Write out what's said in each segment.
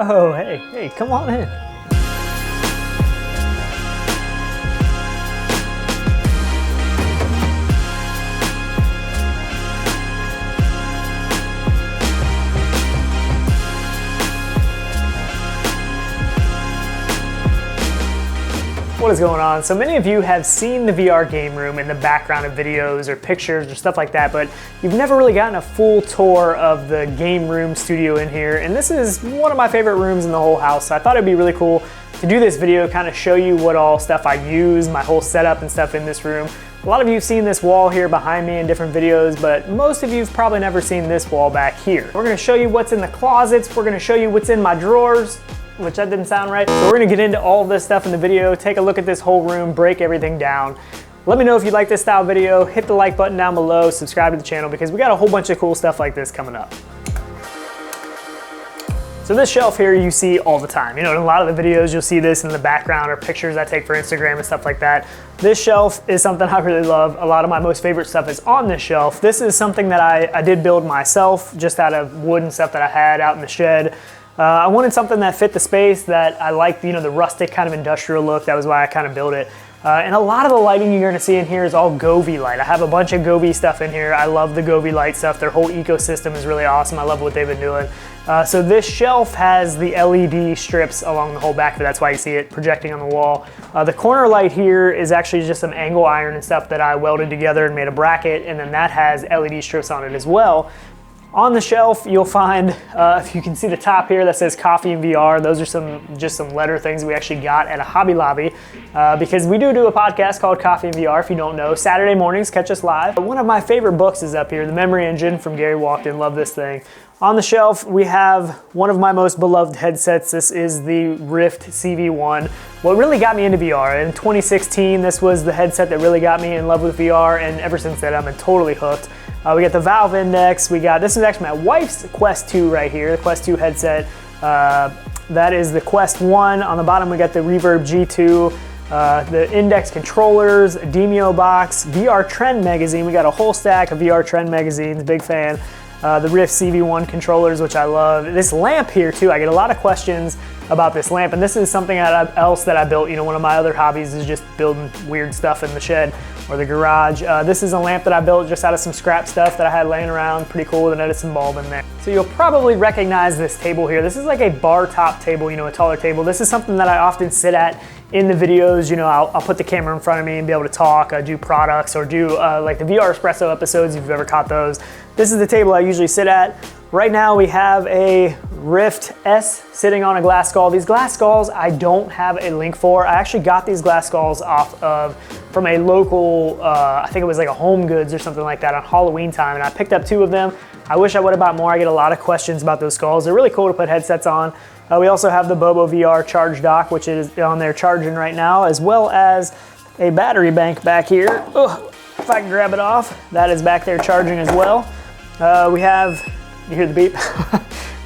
Oh, hey, come on in. What is going on? So many of you have seen the VR game room in the background of videos or pictures or stuff like that, but you've never really gotten a full tour of the game room studio in here. And this is one of my favorite rooms in the whole house. So I thought it'd be really cool to do this video, kind of show you what all stuff I use, my whole setup and stuff in this room. A lot of you have seen this wall here behind me in different videos, but most of you have probably never seen this wall back here. We're gonna show you what's in the closets. We're gonna show you what's in my drawers, which that didn't sound right. So we're gonna get into all of this stuff in the video, take a look at this whole room, break everything down. Let me know if you like this style video, hit the like button down below, subscribe to the channel because we got a whole bunch of cool stuff like this coming up. So this shelf here you see all the time. You know, in a lot of the videos you'll see this in the background or pictures I take for Instagram and stuff like that. This shelf is something I really love. A lot of my most favorite stuff is on this shelf. This is something that I did build myself just out of wood and stuff that I had out in the shed. I wanted something that fit the space, that I liked, you know, the rustic kind of industrial look. That was why I kind of built it. And a lot of the lighting you're gonna see in here is all Govee light. I have a bunch of Govee stuff in here. I love the Govee light stuff. Their whole ecosystem is really awesome. I love what they've been doing. So this shelf has the LED strips along the whole back of it. That's why you see it projecting on the wall. The corner light here is actually just some angle iron and stuff that I welded together and made a bracket, and then that has LED strips on it as well. On the shelf, you'll find, if you can see the top here that says Coffee and VR, those are just some letter things we actually got at a Hobby Lobby, because we do a podcast called Coffee and VR, if you don't know. Saturday mornings, catch us live. One of my favorite books is up here, The Memory Engine from Gary Walkden, love this thing. On the shelf, we have one of my most beloved headsets. This is the Rift CV1. What really got me into VR, in 2016, this was the headset that really got me in love with VR, and ever since then, I've been totally hooked. We got the Valve Index. This is actually my wife's Quest 2 right here, the Quest 2 headset. That is the Quest 1. On the bottom, we got the Reverb G2, the Index controllers, a Demio box, VR Trend magazine. We got a whole stack of VR Trend magazines, big fan. The Rift CV1 controllers, which I love. This lamp here too, I get a lot of questions about this lamp, and this is something else that I built. You know, one of my other hobbies is just building weird stuff in the shed or the garage. This is a lamp that I built just out of some scrap stuff that I had laying around, pretty cool, with an Edison bulb in there. So you'll probably recognize this table here. This is like a bar top table, you know, a taller table. This is something that I often sit at in the videos. You know, I'll put the camera in front of me and be able to talk, do products, or do like the VR Espresso episodes if you've ever caught those. This is the table I usually sit at. Right now we have a Rift S sitting on a glass skull. These glass skulls I don't have a link for. I actually got these glass skulls from a local, I think it was like a Home Goods or something like that on Halloween time, and I picked up 2 of them. I wish I would have bought more. I get a lot of questions about those skulls. They're really cool to put headsets on. We also have the BoboVR charge dock, which is on there charging right now, as well as a battery bank back here. Ugh, if I can grab it off, that is back there charging as well. We have, you hear the beep?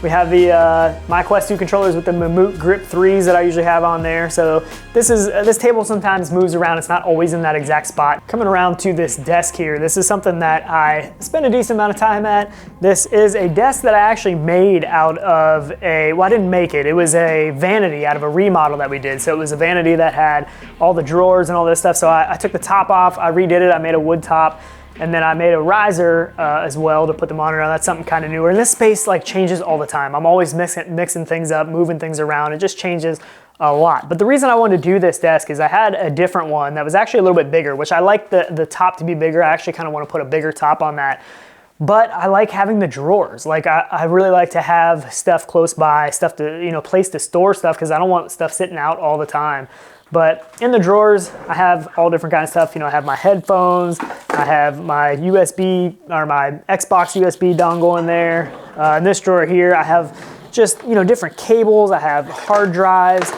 We have the my Quest 2 controllers with the Mamut Grip 3s that I usually have on there. So this table sometimes moves around. It's not always in that exact spot. Coming around to this desk here, this is something that I spend a decent amount of time at. This is a desk that I actually made out of well, I didn't make it. It was a vanity out of a remodel that we did. So it was a vanity that had all the drawers and all this stuff. So I took the top off, I redid it, I made a wood top. And then I made a riser as well to put the monitor on. That's something kind of newer. And this space like changes all the time. I'm always mixing things up, moving things around. It just changes a lot. But the reason I wanted to do this desk is I had a different one that was actually a little bit bigger, which I like the top to be bigger. I actually kind of want to put a bigger top on that. But I like having the drawers. Like I really like to have stuff close by, stuff to, you know, place to store stuff, because I don't want stuff sitting out all the time. But in the drawers, I have all different kinds of stuff. You know, I have my headphones, I have my USB or my Xbox USB dongle in there. In this drawer here, I have just, you know, different cables. I have hard drives.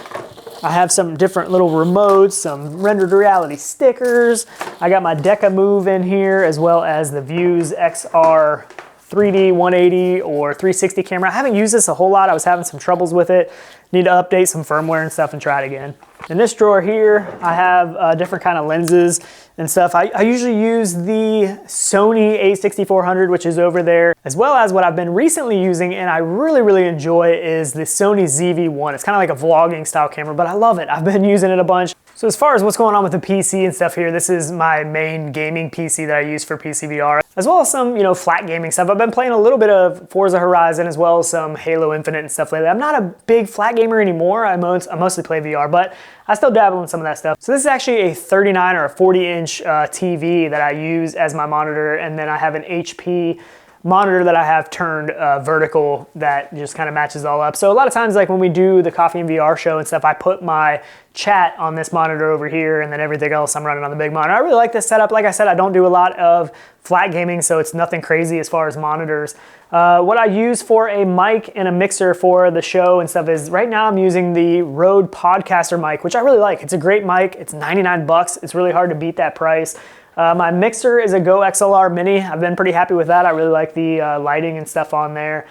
I have some different little remotes, some rendered reality stickers. I got my Deca Move in here, as well as the Views XR 3D 180 or 360 camera. I haven't used this a whole lot. I was having some troubles with it. Need to update some firmware and stuff and try it again. In this drawer here, I have different kind of lenses and stuff. I usually use the Sony a6400, which is over there, as well as what I've been recently using and I really enjoy is the Sony ZV1. It's kind of like a vlogging style camera, but I love it. I've been using it a bunch. So as far as what's going on with the PC and stuff here, this is my main gaming PC that I use for PCVR, as well as some, flat gaming stuff. I've been playing a little bit of Forza Horizon as well as some Halo Infinite and stuff like that. I'm not a big flat gamer anymore. I mostly play VR, but I still dabble in some of that stuff. So this is actually a 39 or a 40-inch TV that I use as my monitor, and then I have an HP monitor that I have turned vertical that just kind of matches all up. So a lot of times, like when we do the Coffee and VR show and stuff, I put my chat on this monitor over here and then everything else I'm running on the big monitor. I really like this setup. Like I said, I don't do a lot of flat gaming, so it's nothing crazy as far as monitors. What I use for a mic and a mixer for the show and stuff is right now I'm using the Rode Podcaster mic, which I really like. It's a great mic. It's 99 bucks. It's really hard to beat that price. My mixer is a GoXLR Mini. I've been pretty happy with that. I really like the lighting and stuff on there.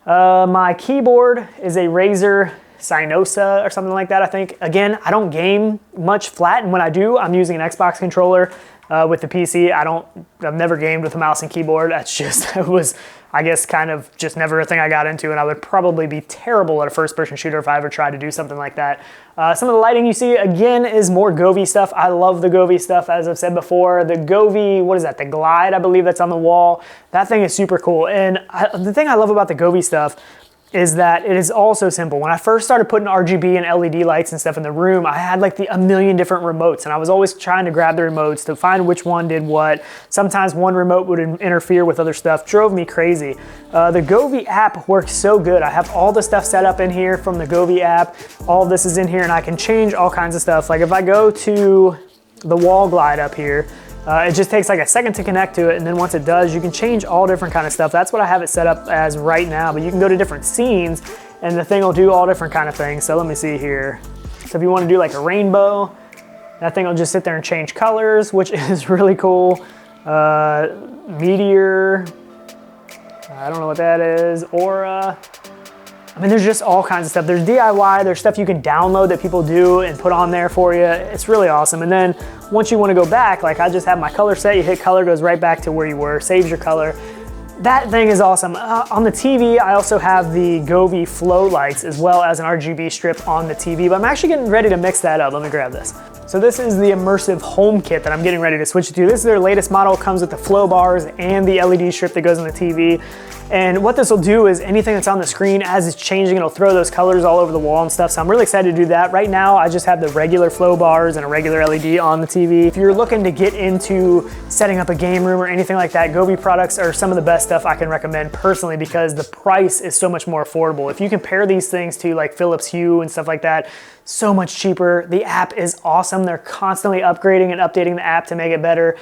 My keyboard is a Razer Synosa or something like that, I think. Again, I don't game much flat, and when I do, I'm using an Xbox controller with the PC. I've never gamed with a mouse and keyboard. That's just, it was, I guess, kind of just never a thing I got into, and I would probably be terrible at a first-person shooter if I ever tried to do something like that. Some of the lighting you see, again, is more Govee stuff. I love the Govee stuff, as I've said before. The Govee, what is that, the Glide, I believe that's on the wall. That thing is super cool, and the thing I love about the Govee stuff is that it is all so simple. When I first started putting RGB and LED lights and stuff in the room, I had like a million different remotes, and I was always trying to grab the remotes to find which one did what. Sometimes one remote would interfere with other stuff. Drove me crazy. The Govee app works so good. I have all the stuff set up in here from the Govee app. All of this is in here, and I can change all kinds of stuff. Like if I go to the wall glide up here, it just takes like a second to connect to it, and then once it does, you can change all different kind of stuff. That's what I have it set up as right now, but you can go to different scenes, and the thing will do all different kind of things. So let me see here. So if you want to do like a rainbow, that thing will just sit there and change colors, which is really cool. Meteor, I don't know what that is. Aura. I mean, there's just all kinds of stuff. There's DIY, there's stuff you can download that people do and put on there for you. It's really awesome. And then once you want to go back, like I just have my color set, you hit color, goes right back to where you were, saves your color. That thing is awesome. On the TV, I also have the Govee flow lights as well as an RGB strip on the TV, but I'm actually getting ready to mix that up. Let me grab this. So this is the immersive home kit that I'm getting ready to switch to. This is their latest model. It comes with the flow bars and the LED strip that goes on the TV. And what this will do is anything that's on the screen as it's changing, it'll throw those colors all over the wall and stuff. So I'm really excited to do that. Right now, I just have the regular flow bars and a regular LED on the TV. If you're looking to get into setting up a game room or anything like that, Govee products are some of the best stuff I can recommend personally because the price is so much more affordable. If you compare these things to like Philips Hue and stuff like that, so much cheaper. The app is awesome. They're constantly upgrading and updating the app to make it better.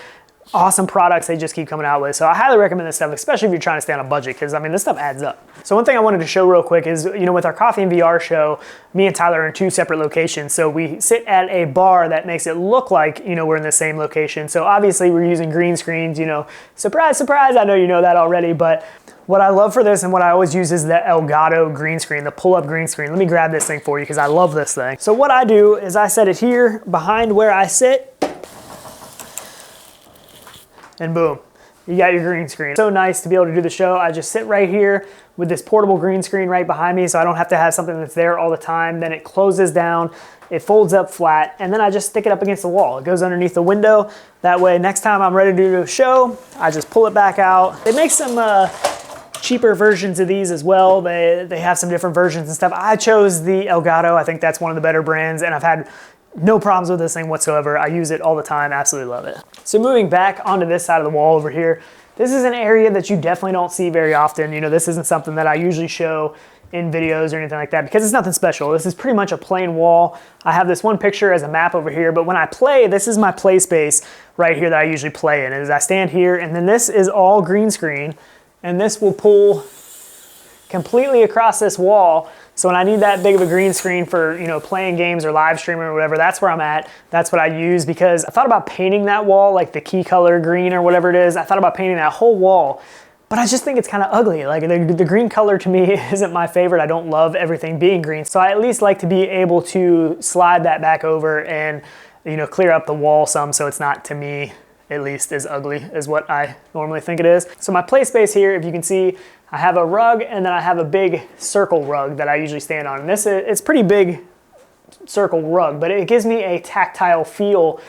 Awesome products they just keep coming out with. So I highly recommend this stuff, especially if you're trying to stay on a budget, because I mean, this stuff adds up. So one thing I wanted to show real quick is, with our Coffee and VR show, me and Tyler are in 2 separate locations. So we sit at a bar that makes it look like, we're in the same location. So obviously we're using green screens, surprise, surprise. I know you know that already, but what I love for this and what I always use is the Elgato green screen, the pull-up green screen. Let me grab this thing for you because I love this thing. So what I do is I set it here behind where I sit, and boom, you got your green screen. So nice to be able to do the show. I just sit right here with this portable green screen right behind me so I don't have to have something that's there all the time. Then it closes down, it folds up flat, and then I just stick it up against the wall. It goes underneath the window. That way, next time I'm ready to do a show, I just pull it back out. They make some cheaper versions of these as well. They have some different versions and stuff. I chose the Elgato. I think that's one of the better brands, and I've had no problems with this thing whatsoever. I use it all the time, absolutely love it. So moving back onto this side of the wall over here, this is an area that you definitely don't see very often. This isn't something that I usually show in videos or anything like that because it's nothing special. This is pretty much a plain wall. I have this one picture as a map over here, but when I play, this is my play space right here that I usually play in. As I stand here, and then this is all green screen, and this will pull completely across this wall. So when I need that big of a green screen for, playing games or live streaming or whatever, that's where I'm at. That's what I use because I thought about painting that wall like the key color green or whatever it is. I thought about painting that whole wall, but I just think it's kind of ugly. Like the green color to me isn't my favorite. I don't love everything being green. So I at least like to be able to slide that back over and, you know, clear up the wall some so it's not, to me, at least as ugly as what I normally think it is. So my play space here, if you can see, I have a rug and then I have a big circle rug that I usually stand on. And it's pretty big circle rug, but it gives me a tactile feel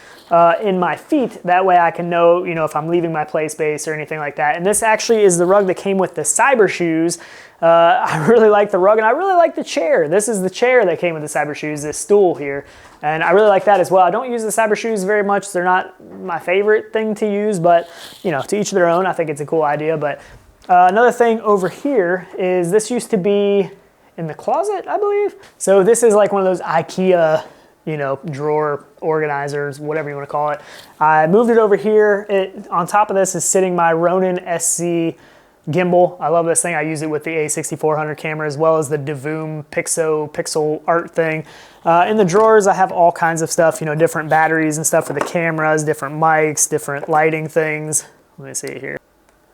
in my feet. That way I can know, you know, if I'm leaving my play space or anything like that. And this actually is the rug that came with the Cyber shoes. I really like the rug and I really like the chair. This is the chair that came with the Cyber shoes, this stool here. And I really like that as well. I don't use the Cyber shoes very much. They're not my favorite thing to use, but you know, to each their own. I think it's a cool idea. But another thing over here is this used to be in the closet, I believe. So this is like one of those IKEA, you know, drawer organizers, whatever you want to call it. I moved it over here. On top of this is sitting my Ronin SC gimbal. I love this thing. I use it with the A6400 camera as well as the Divoom pixel art thing. In the drawers, I have all kinds of stuff, you know, different batteries and stuff for the cameras, different mics, different lighting things. Let me see here.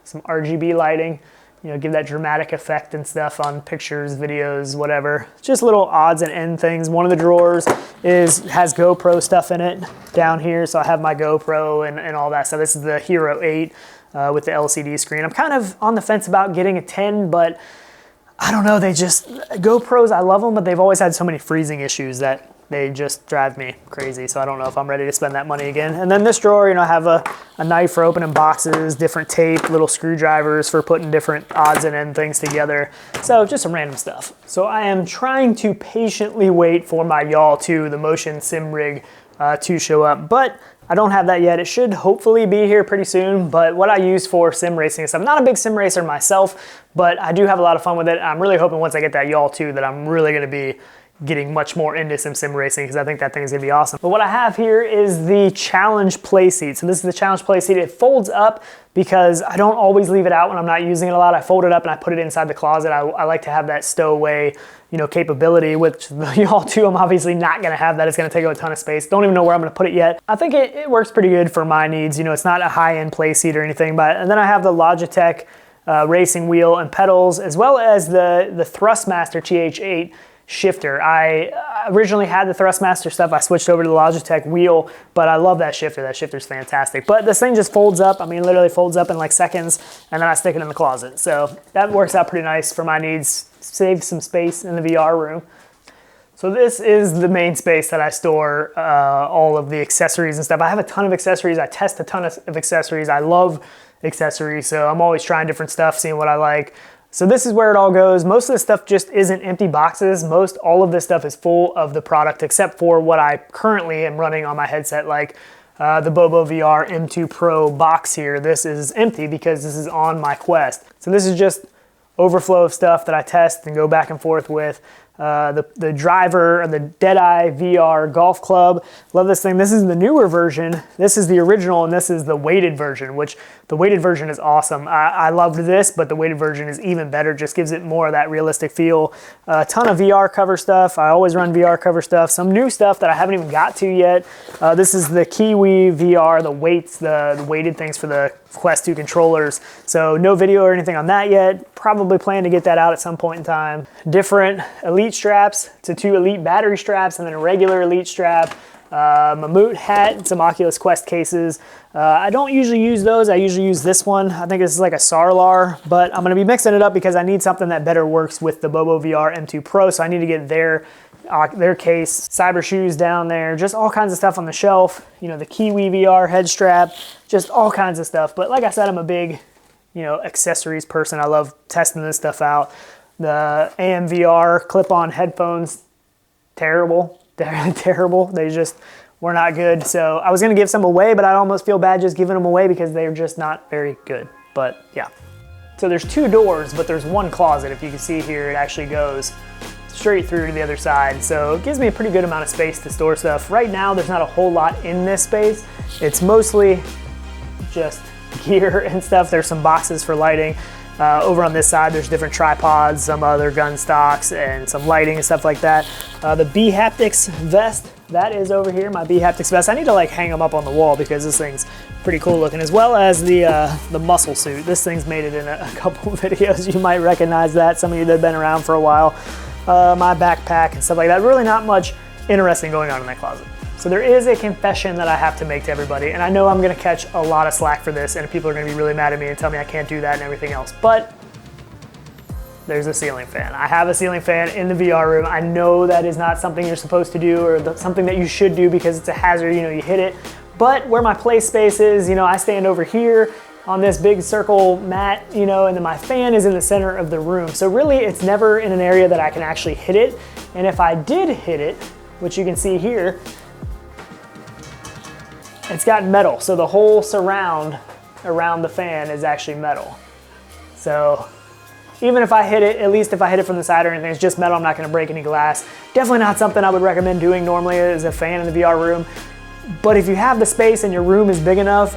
Some RGB lighting, you know, give that dramatic effect and stuff on pictures, videos, whatever. Just little odds and end things. One of the drawers has GoPro stuff in it down here. So I have my GoPro and all that stuff. This is the Hero 8 with the LCD screen. I'm kind of on the fence about getting a 10, but I don't know. GoPros, I love them, but they've always had so many freezing issues that they just drive me crazy. So I don't know if I'm ready to spend that money again. And then this drawer, you know, I have a knife for opening boxes, different tape, little screwdrivers for putting different odds and end things together. So just some random stuff. So I am trying to patiently wait for my Yaw 2, the motion sim rig, to show up, but I don't have that yet. It should hopefully be here pretty soon, but what I use for sim racing is I'm not a big sim racer myself, but I do have a lot of fun with it. I'm really hoping once I get that Yaw 2 that I'm really gonna be getting much more into some sim racing because I think that thing is gonna be awesome. But what I have here is the Challenge Playseat. So this is the Challenge Playseat. It folds up because I don't always leave it out when I'm not using it a lot. I fold it up and I put it inside the closet. I like to have that stowaway, you know, capability, which the Yaw 2, I'm obviously not gonna have that. It's gonna take up a ton of space. Don't even know where I'm gonna put it yet. I think it works pretty good for my needs. You know, it's not a high-end Playseat or anything, and then I have the Logitech racing wheel and pedals, as well as the Thrustmaster TH8 shifter. I originally had the Thrustmaster stuff. I switched over to the Logitech wheel, but I love that shifter. That shifter's fantastic. But this thing just folds up. I mean, literally folds up in like seconds, and then I stick it in the closet. So that works out pretty nice for my needs. Saves some space in the VR room. So this is the main space that I store all of the accessories and stuff. I have a ton of accessories. I test a ton of accessories. I love accessories, so I'm always trying different stuff, seeing what I like. So this is where it all goes. Most of this stuff just isn't empty boxes. All of this stuff is full of the product, except for what I currently am running on my headset, like the BoboVR M2 Pro box here. This is empty because this is on my Quest. So this is just overflow of stuff that I test and go back and forth with. The driver, the Deadeye VR golf club. Love this thing. This is the newer version. This is the original, and this is the weighted version, which the weighted version is awesome. I loved this, but the weighted version is even better. Just gives it more of that realistic feel. A ton of VR cover stuff. I always run VR cover stuff. Some new stuff that I haven't even got to yet. This is the Kiwi VR, the weights, the weighted things for the Quest 2 controllers. So no video or anything on that yet. Probably plan to get that out at some point in time. Different Elite straps to 2 Elite battery straps, and then a regular Elite strap. Mamut hat, and some Oculus Quest cases. I don't usually use those. I usually use this one. I think this is like a Sarlar, but I'm gonna be mixing it up because I need something that better works with the BoboVR M2 Pro, so I need to get their case, Cyber shoes down there, just all kinds of stuff on the shelf. You know, the Kiwi VR head strap, just all kinds of stuff. But like I said, I'm a big, you know, accessories person. I love testing this stuff out. The AMVR clip-on headphones, terrible. They're terrible. They just were not good. So I was gonna give some away, but I almost feel bad just giving them away because they're just not very good. But yeah. So there's 2 doors, but there's 1 closet. If you can see here, it actually goes straight through to the other side. So it gives me a pretty good amount of space to store stuff. Right now, there's not a whole lot in this space. It's mostly just gear and stuff. There's some boxes for lighting. Over on this side, there's different tripods, some other gun stocks, and some lighting and stuff like that. The B Haptics vest, that is over here, my B-Haptics vest. I need to like hang them up on the wall because this thing's pretty cool looking, as well as the muscle suit. This thing's made it in a couple videos. You might recognize that, some of you that have been around for a while. My backpack and stuff like that. Really not much interesting going on in that closet. So there is a confession that I have to make to everybody, and I know I'm gonna catch a lot of slack for this, and people are gonna be really mad at me and tell me I can't do that and everything else, but there's a ceiling fan. I have a ceiling fan in the VR room. I know that is not something you're supposed to do or something that you should do because it's a hazard, you know, you hit it. But where my play space is, you know, I stand over here on this big circle mat, you know, and then my fan is in the center of the room. So really it's never in an area that I can actually hit it. And if I did hit it, which you can see here, it's got metal. So the whole surround around the fan is actually metal. So even if I hit it, at least if I hit it from the side or anything, it's just metal, I'm not gonna break any glass. Definitely not something I would recommend doing normally as a fan in the VR room. But if you have the space and your room is big enough,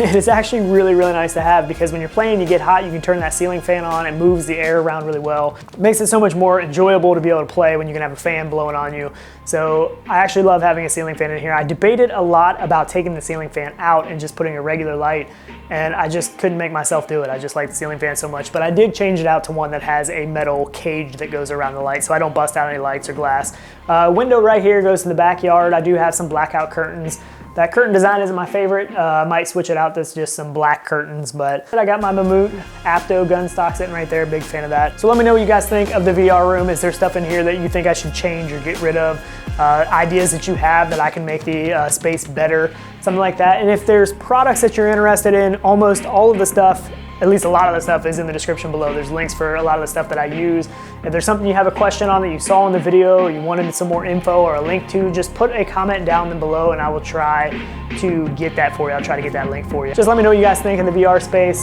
it is actually really, really nice to have, because when you're playing, you get hot, you can turn that ceiling fan on, it moves the air around really well. It makes it so much more enjoyable to be able to play when you can have a fan blowing on you. So I actually love having a ceiling fan in here. I debated a lot about taking the ceiling fan out and just putting a regular light, and I just couldn't make myself do it. I just like the ceiling fan so much, but I did change it out to one that has a metal cage that goes around the light so I don't bust out any lights or glass. Window right here goes to the backyard. I do have some blackout curtains. That curtain design isn't my favorite. I might switch it out. That's just some black curtains, but I got my Mamut Apto gun stock sitting right there. Big fan of that. So let me know what you guys think of the VR room. Is there stuff in here that you think I should change or get rid of? Ideas that you have that I can make the space better, something like that. And if there's products that you're interested in, almost all of the stuff, at least a lot of the stuff, is in the description below. There's links for a lot of the stuff that I use. If there's something you have a question on that you saw in the video or you wanted some more info or a link to, just put a comment down below and I will try to get that for you. I'll try to get that link for you. Just let me know what you guys think in the VR space,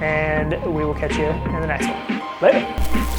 and we will catch you in the next one. Later.